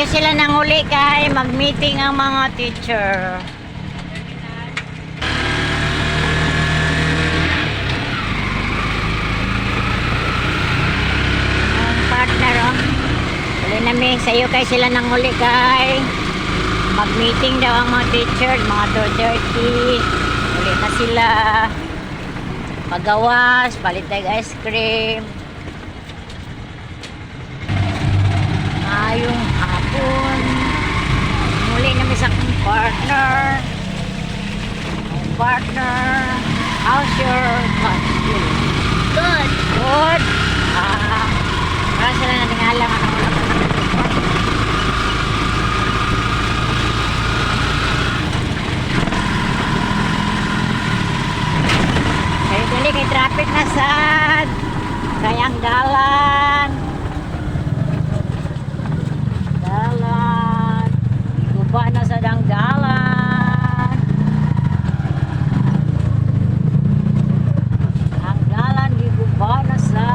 Ayaw sila nang uli kay mag-meeting ang mga teacher. Ang partner, oh. Uli namin, sa'yo kay sila nang uli kay mag-meeting daw ang mga teacher, mga 2:30. Uli na sila. Magawas, palit ng ice cream. Ngayong hapon, muli namin sa akong partner. How's your school? Good. Good. Para sila nating alam ano wala pa natin. Dali kay traffic na sad. Kayang dalan. Guba na sa danggalan. Ang dalan giguba na sa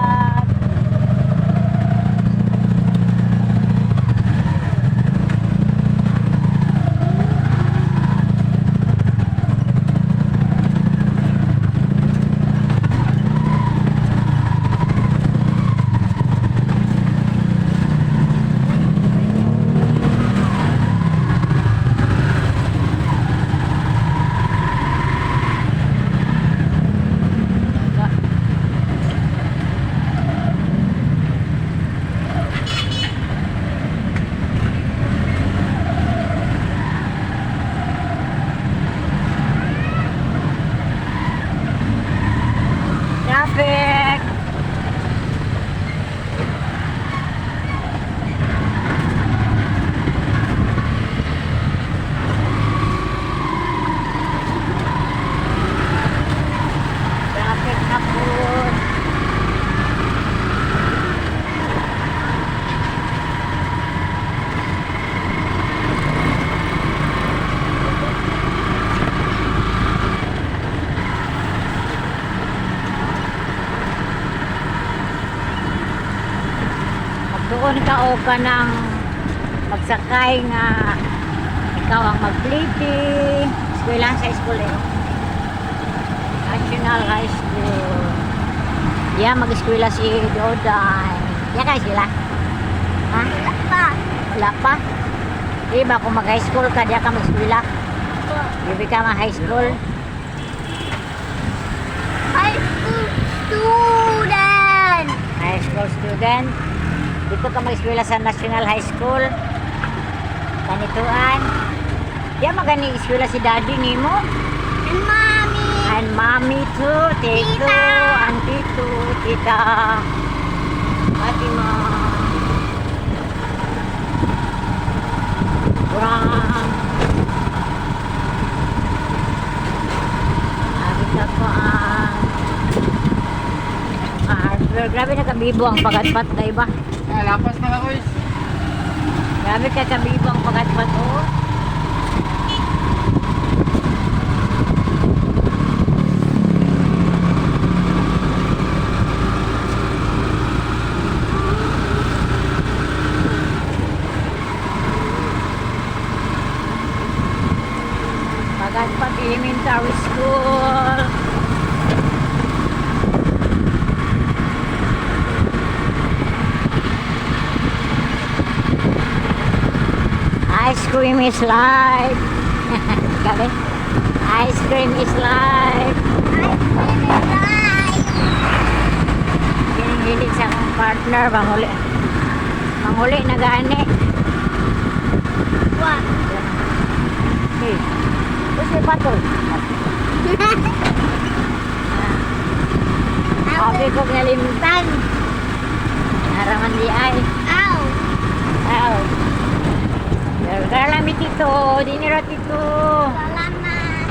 traffic. Traffic na po. Doon ka o ka ng magsakay nga ikaw ang mag-flipping. Eskwelahan sa school eh. National High School. Yan, mag-eskwela si Doday. Yan ka sila? Ha? Wala pa. Wala pa? Diba kung mag-high school ka, diyan ka mag-eskwela? Diba ka mag-high school? High school student. High school student? Dito ka mag-eskwela sa National High School. Kanituan. Diyan magani eskwela si daddy ni mo. And mommy. And mommy too, tito, Tita. auntie too, tita, Fatima, kurang. Abit ako ang hardware. Grabe na kabibo ang pagatpat na iba. Lapas na ako is. Grabe ka kabibo ang pagatpat oh. Pagatpat Elementary School. Ice cream is life. Gabi? Ice cream is life. Hinig sa akong partner. Manghuli na gani. What? Hey. Gusto pa to? Sabi ko ngalimtan. Haraman di ay. Ow. Ow. Garami tito. Dinira tito. Salamat.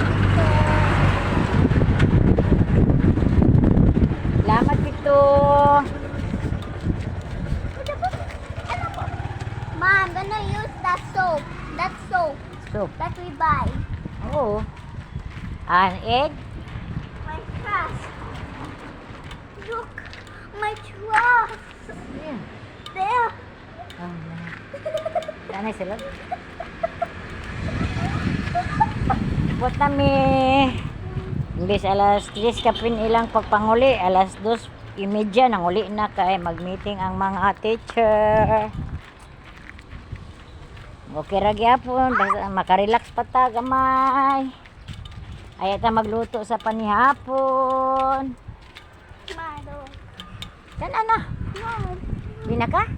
Salamat tito. Mom, gonna use that soap. That soap So, that we buy. oo. An egg. My trash. Look, my trash. Yeah. There. Oh, Sana sila. Bot nami. Imbes alas 3 kapin ilang pagpanguli, alas 2:30 nang uli na kay mag-meeting ang mga teacher. Okay ra gyapon, basta makarelax pa ta gamay. Ay ta magluto sa panihapon. Mado. Kana na. No. Binaka?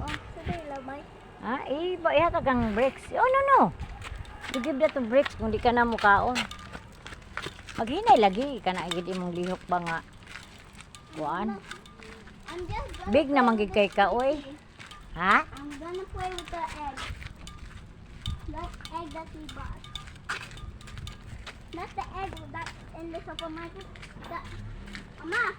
Oh, sabi lamay. Ha? Iba ihatag ang breaks. Oh, no. You give that to breaks kung di ka na mukaon. Maghinay lagi ka na igid imong lihok ba nga. Kuan? I'm just gonna Big na manggig kay ka oy. Ha? I'm gonna play with the egg. That egg that we bought. Not the egg that's in the supermarket. The, Mama,